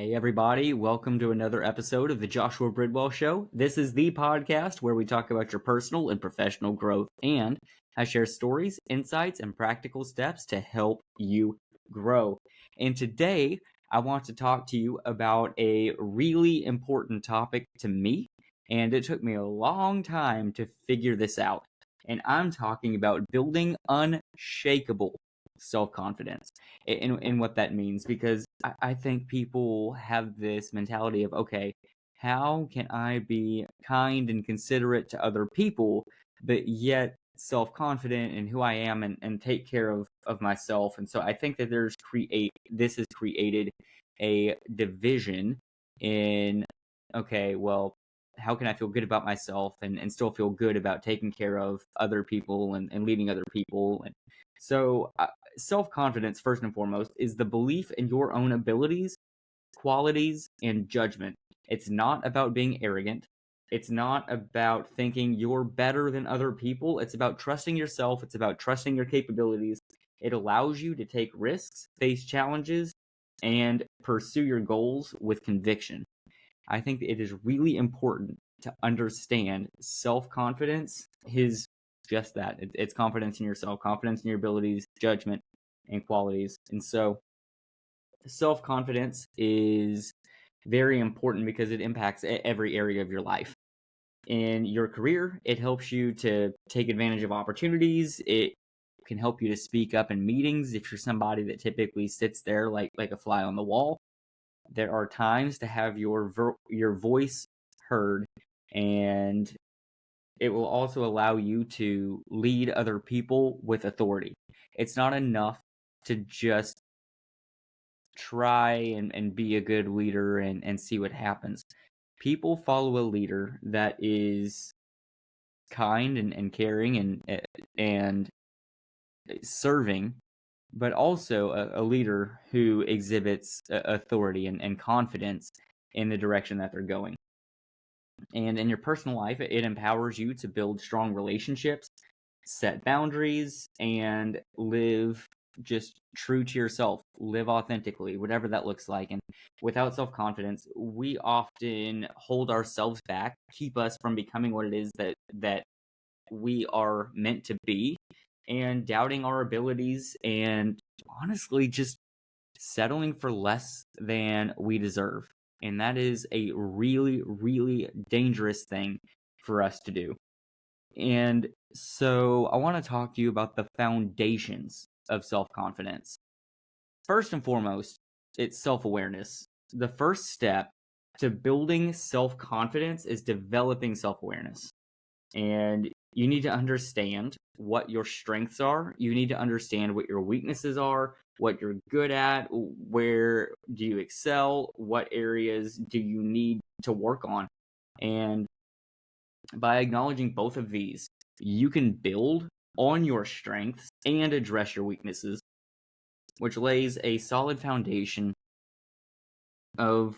Hey everybody, welcome to another episode of the Joshua Bridwell Show. This is the podcast where we talk about your personal and professional growth, and I share stories, insights, and practical steps to help you grow. And today, I want to talk to you about a really important topic to me, and it took me a long time to figure this out. And I'm talking about building unshakable self-confidence and what that means, because I think people have this mentality of, okay, how can I be kind and considerate to other people, but yet self-confident in who I am and take care of myself. And so I think that this has created a division in, okay, well, how can I feel good about myself and still feel good about taking care of other people and leading other people? And so self-confidence, first and foremost, is the belief in your own abilities, qualities, and judgment. It's not about being arrogant. It's not about thinking you're better than other people. It's about trusting yourself. It's about trusting your capabilities. It allows you to take risks, face challenges, and pursue your goals with conviction. I think it is really important to understand self-confidence is just that. It's confidence in yourself, confidence in your abilities, judgment, and qualities. And so self-confidence is very important because it impacts every area of your life. In your career, it helps you to take advantage of opportunities. It can help you to speak up in meetings if you're somebody that typically sits there like a fly on the wall. There are times to have your voice heard, and it will also allow you to lead other people with authority. It's not enough to just try and be a good leader and see what happens. People follow a leader that is kind and caring and serving, but also a leader who exhibits authority and confidence in the direction that they're going. And in your personal life, it empowers you to build strong relationships, set boundaries, and live just true to yourself, live authentically, whatever that looks like. And without self-confidence, we often hold ourselves back, keep us from becoming what it is that we are meant to be, and doubting our abilities, and honestly just settling for less than we deserve. And that is a really, really dangerous thing for us to do. And so I want to talk to you about the foundations of self-confidence. First and foremost, it's self-awareness. The first step to building self-confidence is developing self-awareness. And you need to understand what your strengths are. You need to understand what your weaknesses are, what you're good at, where do you excel, what areas do you need to work on. And by acknowledging both of these, you can build on your strengths and address your weaknesses, which lays a solid foundation of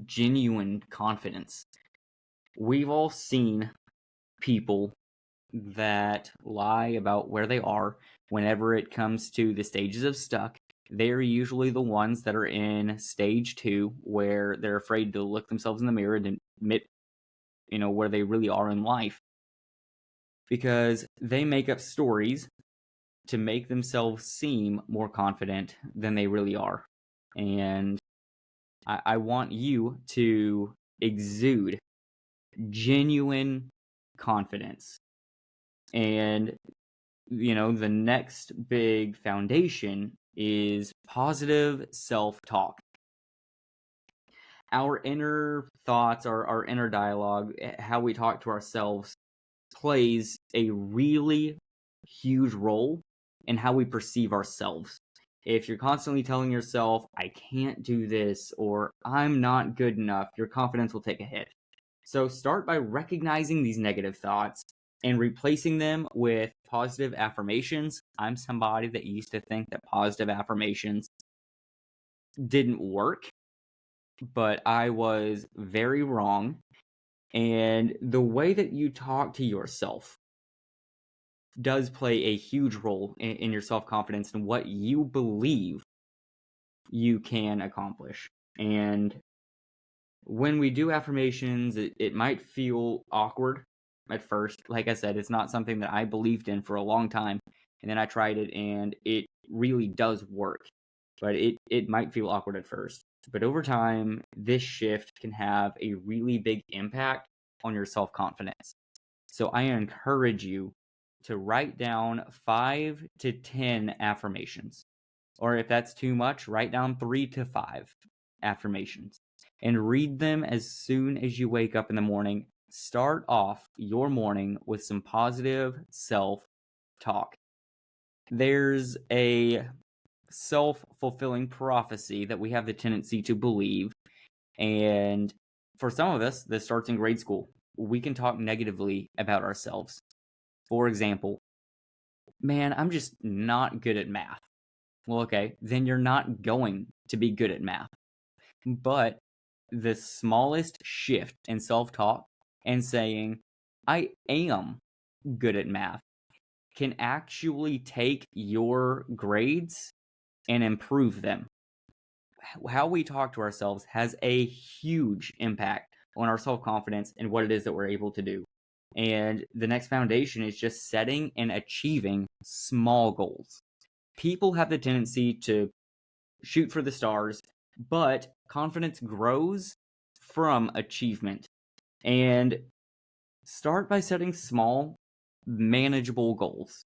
genuine confidence. We've all seen people that lie about where they are whenever it comes to the stages of stuck. They're usually the ones that are in stage 2, where they're afraid to look themselves in the mirror and admit, where they really are in life, because they make up stories to make themselves seem more confident than they really are. And I want you to exude genuine confidence. And, the next big foundation is positive self-talk. Our inner thoughts, our inner dialogue, how we talk to ourselves, plays a really huge role in how we perceive ourselves. If you're constantly telling yourself, I can't do this, or I'm not good enough, your confidence will take a hit. So start by recognizing these negative thoughts and replacing them with positive affirmations. I'm somebody that used to think that positive affirmations didn't work, but I was very wrong. And the way that you talk to yourself does play a huge role in your self-confidence and what you believe you can accomplish. And when we do affirmations, it might feel awkward at first. Like I said, it's not something that I believed in for a long time. And then I tried it and it really does work. But it might feel awkward at first. But over time, this shift can have a really big impact on your self-confidence. So I encourage you to write down 5 to 10 affirmations. Or if that's too much, write down 3 to 5 affirmations and read them as soon as you wake up in the morning. Start off your morning with some positive self-talk. There's a self-fulfilling prophecy that we have the tendency to believe. And for some of us, this starts in grade school. We can talk negatively about ourselves. For example, man, I'm just not good at math. Well, okay, then you're not going to be good at math. But the smallest shift in self-talk and saying, I am good at math, can actually take your grades and improve them. How we talk to ourselves has a huge impact on our self-confidence and what it is that we're able to do. And the next foundation is just setting and achieving small goals. People have the tendency to shoot for the stars, but confidence grows from achievement. And start by setting small, manageable goals.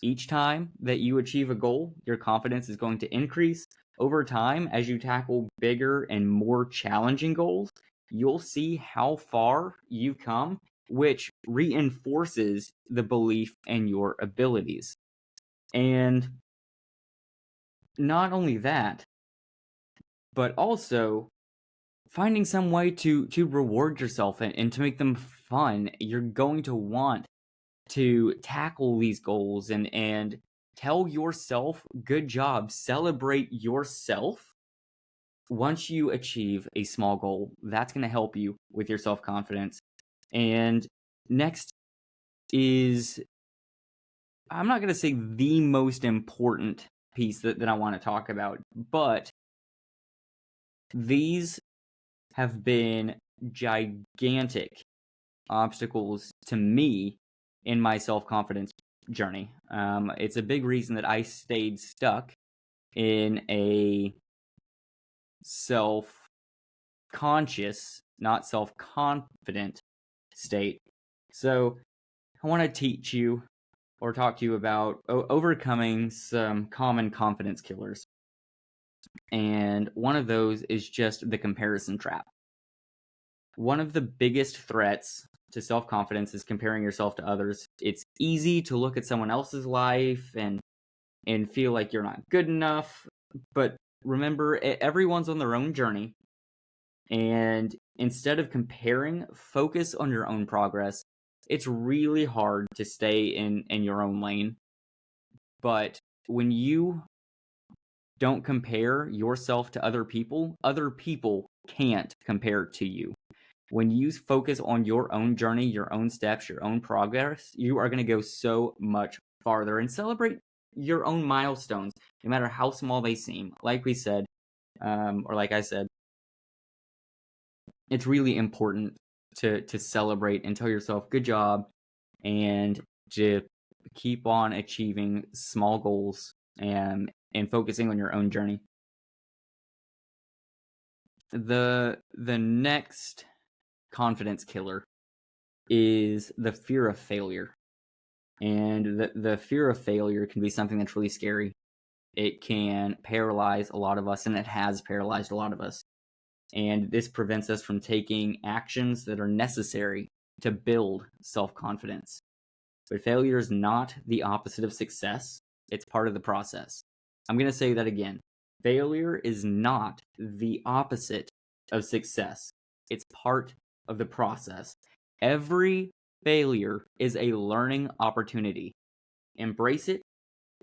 Each time that you achieve a goal, your confidence is going to increase. Over time, as you tackle bigger and more challenging goals, you'll see how far you've come, which reinforces the belief in your abilities. And not only that, but also finding some way to reward yourself and to make them fun. You're going to want to tackle these goals and tell yourself, good job, celebrate yourself. Once you achieve a small goal, that's going to help you with your self-confidence. And next is, I'm not going to say the most important piece that I want to talk about, but these have been gigantic obstacles to me in my self-confidence journey. It's a big reason that I stayed stuck in a self-conscious, not self-confident state. So I want to teach you or talk to you about overcoming some common confidence killers. And one of those is just the comparison trap. One of the biggest threats to self-confidence is comparing yourself to others. It's easy to look at someone else's life and feel like you're not good enough. But remember, everyone's on their own journey. And instead of comparing, focus on your own progress. It's really hard to stay in your own lane. But when you don't compare yourself to other people can't compare to you. When you focus on your own journey, your own steps, your own progress, you are going to go so much farther and celebrate your own milestones, no matter how small they seem. Like we said, or like I said, it's really important to celebrate and tell yourself, good job, and to keep on achieving small goals and focusing on your own journey. The next confidence killer is the fear of failure. And the fear of failure can be something that's really scary. It can paralyze a lot of us, and it has paralyzed a lot of us. And this prevents us from taking actions that are necessary to build self-confidence. But failure is not the opposite of success. It's part of the process. I'm going to say that again. Failure is not the opposite of success. It's part of the process. Every failure is a learning opportunity. Embrace it,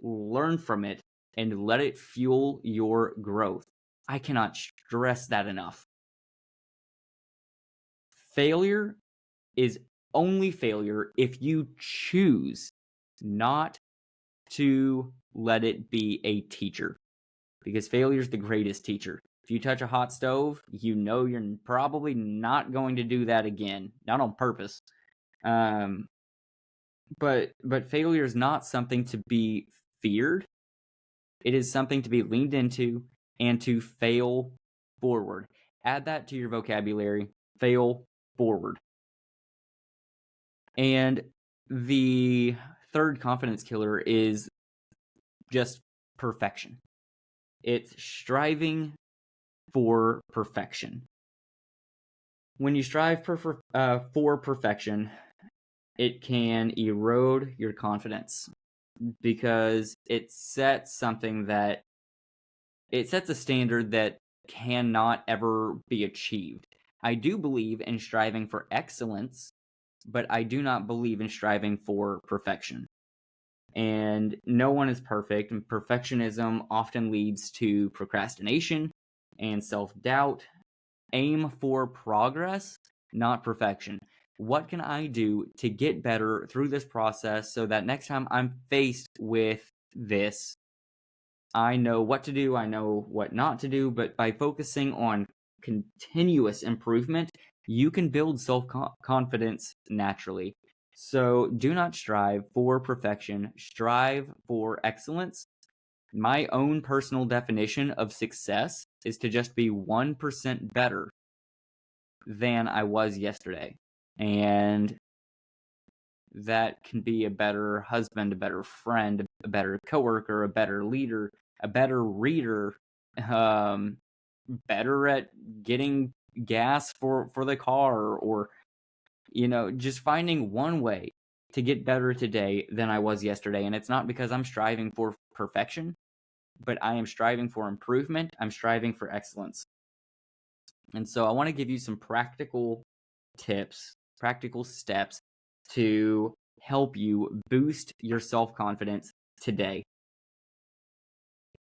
learn from it, and let it fuel your growth. I cannot stress that enough. Failure is only failure if you choose not to let it be a teacher. Because failure is the greatest teacher. If you touch a hot stove, you know you're probably not going to do that again, not on purpose. But failure is not something to be feared. It is something to be leaned into and to fail forward. Add that to your vocabulary. Fail forward. And the third confidence killer is just perfection. It's striving for perfection. When you strive for perfection, it can erode your confidence because it sets a standard that cannot ever be achieved. I do believe in striving for excellence, but I do not believe in striving for perfection. And no one is perfect, and perfectionism often leads to procrastination and self-doubt. Aim for progress, not perfection. What can I do to get better through this process so that next time I'm faced with this, I know what to do, I know what not to do, but by focusing on continuous improvement, you can build self-confidence naturally. So do not strive for perfection, strive for excellence. My own personal definition of success is to just be 1% better than I was yesterday. And that can be a better husband, a better friend, a better coworker, a better leader, a better reader, better at getting gas for the car, or just finding one way to get better today than I was yesterday. And it's not because I'm striving for perfection, but I am striving for improvement. I'm striving for excellence. And so I want to give you some practical tips, practical steps to help you boost your self-confidence today.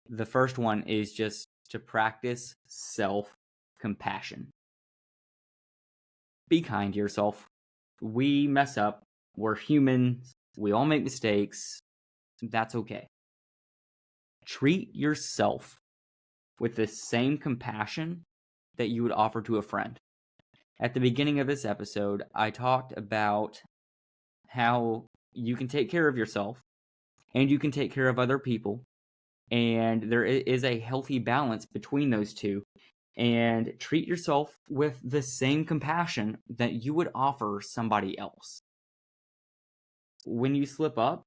The first one is just to practice self-compassion. Be kind to yourself. We mess up. We're humans. We all make mistakes. That's okay. Treat yourself with the same compassion that you would offer to a friend. At the beginning of this episode, I talked about how you can take care of yourself and you can take care of other people, and there is a healthy balance between those two. And treat yourself with the same compassion that you would offer somebody else. When you slip up,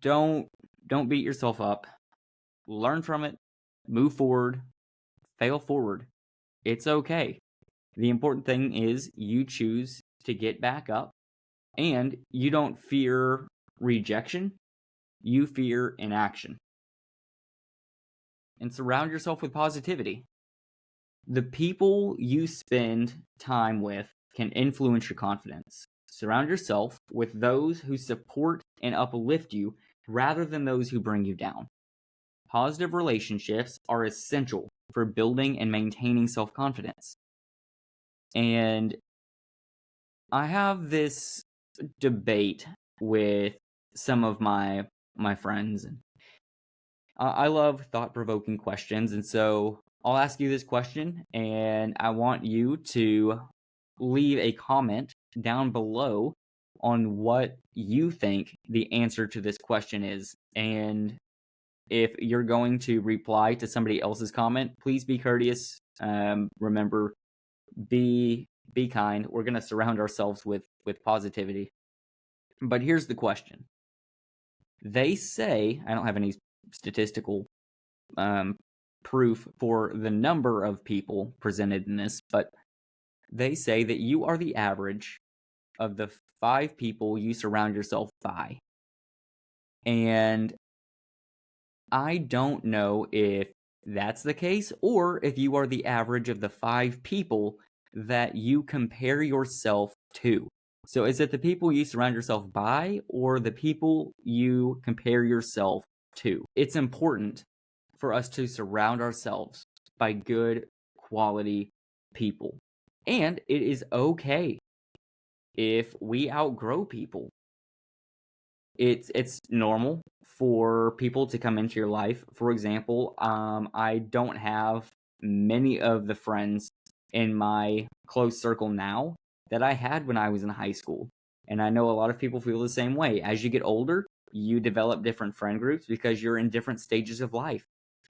don't beat yourself up. Learn from it, move forward, fail forward. It's okay. The important thing is you choose to get back up, and you don't fear rejection, you fear inaction. And surround yourself with positivity. The people you spend time with can influence your confidence. Surround yourself with those who support and uplift you rather than those who bring you down. Positive relationships are essential for building and maintaining self-confidence. And I have this debate with some of my friends, and I love thought-provoking questions, and so I'll ask you this question, and I want you to leave a comment down below on what you think the answer to this question is. And if you're going to reply to somebody else's comment, please be courteous. Remember, be kind. We're going to surround ourselves with positivity. But here's the question. They say, I don't have any statistical proof for the number of people presented in this, but they say that you are the average of the 5 people you surround yourself by. And I don't know if that's the case, or if you are the average of the 5 people that you compare yourself to. So is it the people you surround yourself by, or the people you compare yourself to? It's important for us to surround ourselves by good quality people. And it is okay if we outgrow people. It's normal for people to come into your life. For example, I don't have many of the friends in my close circle now that I had when I was in high school. And I know a lot of people feel the same way. As you get older, you develop different friend groups because you're in different stages of life.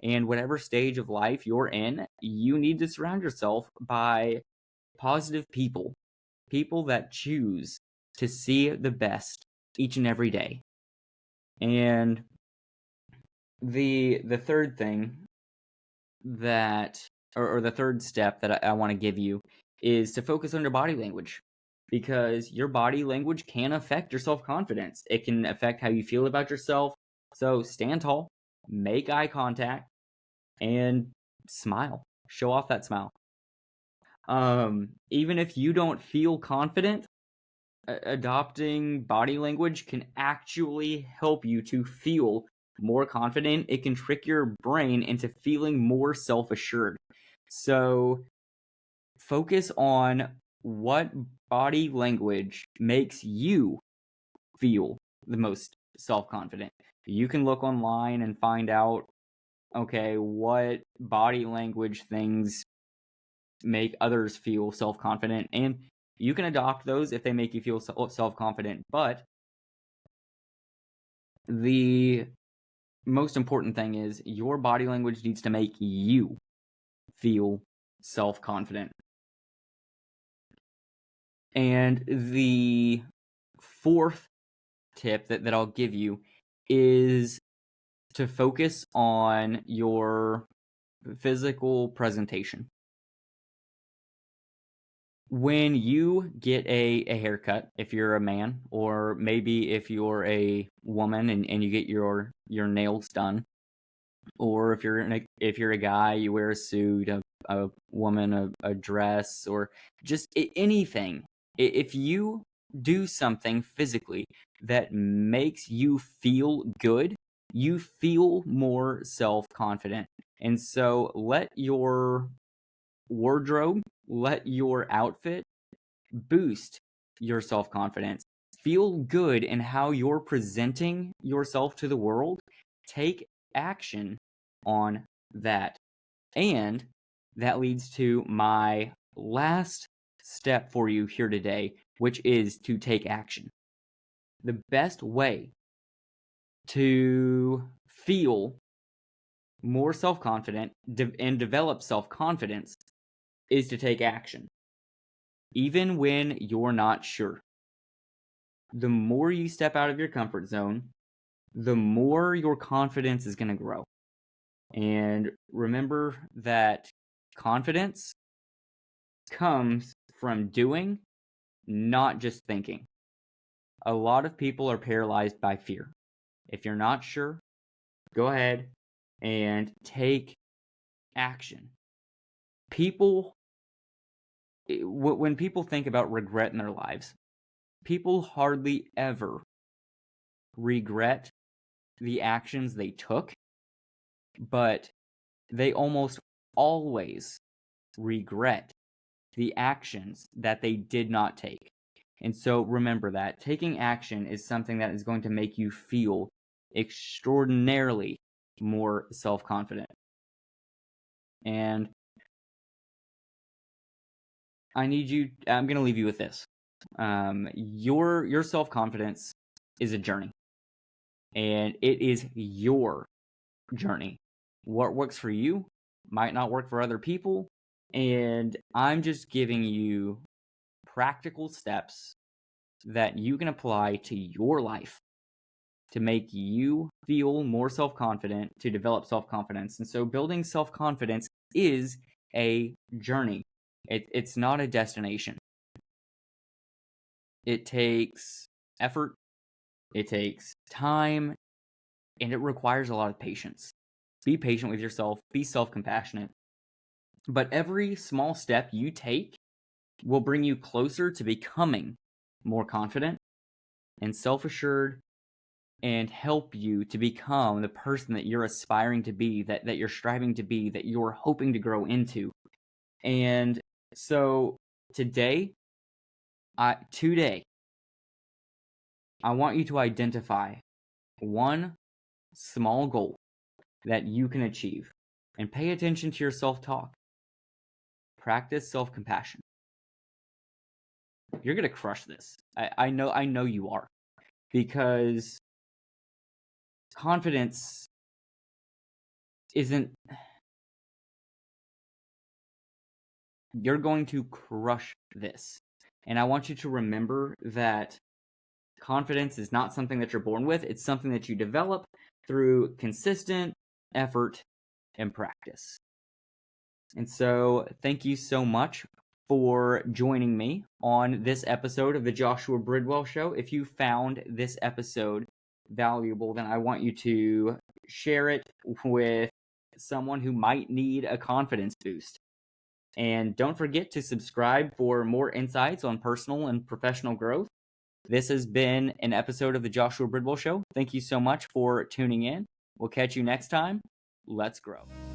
And whatever stage of life you're in, you need to surround yourself by positive people, people that choose to see the best each and every day. And the third thing that, or the third step that I want to give you is to focus on your body language, because your body language can affect your self-confidence. It can affect how you feel about yourself. So stand tall, make eye contact, and smile. Show off that smile. Even if you don't feel confident, adopting body language can actually help you to feel more confident. It can trick your brain into feeling more self-assured. So focus on what body language makes you feel the most self-confident. You can look online and find out, okay, what body language things make others feel self-confident, and you can adopt those if they make you feel self-confident. But the most important thing is your body language needs to make you feel self-confident. And the fourth tip that I'll give you is to focus on your physical presentation. When you get a haircut, if you're a man, or maybe if you're a woman and you get your nails done, or if you're a guy, you wear a suit, a woman a dress, or just anything. If you do something physically that makes you feel good, you feel more self-confident. And so let your wardrobe, let your outfit boost your self-confidence. Feel good in how you're presenting yourself to the world. Take action on that. And that leads to my last step for you here today, which is to take action. The best way to feel more self-confident and develop self-confidence is to take action, even when you're not sure. The more you step out of your comfort zone, the more your confidence is going to grow. And remember that confidence comes from doing, not just thinking. A lot of people are paralyzed by fear. If you're not sure, go ahead and take action. When people think about regret in their lives, people hardly ever regret the actions they took, but they almost always regret the actions that they did not take. And so remember that taking action is something that is going to make you feel extraordinarily more self-confident. And I'm going to leave you with this. Your self-confidence is a journey, and it is your journey. What works for you might not work for other people, and I'm just giving you practical steps that you can apply to your life to make you feel more self-confident, to develop self-confidence. And so building self-confidence is a journey. It's not a destination. It takes effort, it takes time, and it requires a lot of patience. Be patient with yourself, be self-compassionate. But every small step you take will bring you closer to becoming more confident and self-assured, and help you to become the person that you're aspiring to be, that you're striving to be, that you're hoping to grow into. And so today, I want you to identify one small goal that you can achieve, and pay attention to your self-talk. practice self-compassion. You're going to crush this. I know you are, because confidence isn't, you're going to crush this. And I want you to remember that confidence is not something that you're born with. It's something that you develop through consistent effort and practice. And so thank you so much for joining me on this episode of the Joshua Bridwell Show. If you found this episode valuable, then I want you to share it with someone who might need a confidence boost. And don't forget to subscribe for more insights on personal and professional growth. This has been an episode of the Joshua Bridwell Show. Thank you so much for tuning in. We'll catch you next time. Let's grow.